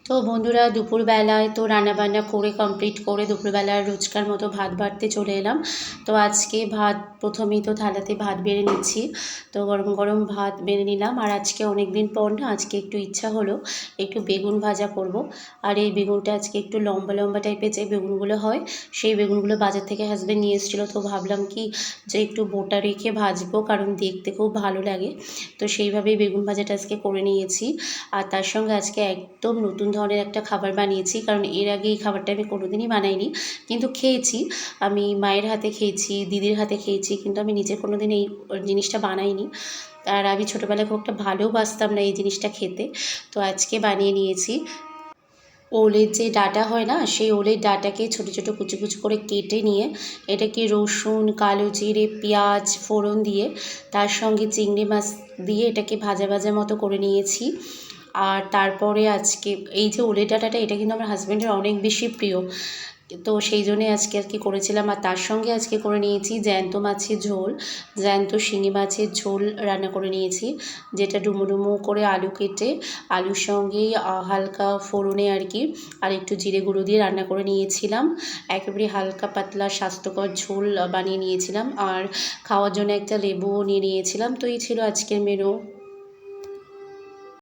তো বন্ধুরা দুপুরবেলায় তো রান্নাবান্না করে কমপ্লিট করে দুপুরবেলার রোজকার মতো ভাত বাড়তে চলে এলাম। তো আজকে ভাত প্রথমেই তো থালাতে ভাত বেড়ে নিচ্ছি। তো গরম গরম ভাত বেড়ে নিলাম। আর আজকে অনেক দিন পর না আজকে একটু ইচ্ছা হলো একটু বেগুন ভাজা করব। আর এই বেগুনটা আজকে একটু লম্বা লম্বা টাইপের যে বেগুনগুলো হয় সেই বেগুনগুলো বাজার থেকে হাজব্যান্ড নিয়ে এসেছিলো। তো ভাবলাম কি যে একটু বোটা রেখে ভাজবো, কারণ দেখতে খুব ভালো লাগে। তো সেইভাবেই বেগুন ভাজাটা আজকে করে নিয়েছি। আর তার সঙ্গে আজকে একদম নতুন ধরনের একটা খাবার বানিয়েছি, কারণ এর আগে এই খাবারটা আমি কোনোদিনই বানাইনি, কিন্তু খেয়েছি। আমি মায়ের হাতে খেয়েছি, দিদির হাতে খেয়েছি, কিন্তু আমি নিজে কোনোদিন এই জিনিসটা বানাইনি। আর আমি ছোটোবেলায় খুব একটা ভালোবাসতাম না এই জিনিসটা খেতে। তো আজকে বানিয়ে নিয়েছি। ওলের যে ডাঁটা হয় না, সেই ওলের ডাঁটাকে ছোটো ছোটো কুচি কুচি করে কেটে নিয়ে এটাকে রসুন, কালো জিরে, পেঁয়াজ ফোড়ন দিয়ে তার সঙ্গে চিংড়ি মাছ দিয়ে এটাকে ভাজা ভাজা মতো করে নিয়েছি। আর তারপরে আজকে এই যে ওলের ডাঁটাটা, এটা কিন্তু আমার হাজব্যান্ডের অনেক বেশি প্রিয়। তো সেই জন্যে আজকে আর কি করেছিলাম। আর তার সঙ্গে আজকে করে নিয়েছি জ্যান্ত মাছের ঝোল, জ্যান্ত শিঙি মাছের ঝোল রান্না করে নিয়েছি, যেটা ডুমো ডুমো করে আলু কেটে আলুর সঙ্গেই হালকা ফোড়নে আর কি আর একটু জিরে গুঁড়ো দিয়ে রান্না করে নিয়েছিলাম। একেবারে হালকা পাতলা স্বাস্থ্যকর ঝোল বানিয়ে নিয়েছিলাম। আর খাওয়ার জন্য একটা লেবুও নিয়ে নিয়েছিলাম। তো এই ছিল আজকের মেনু।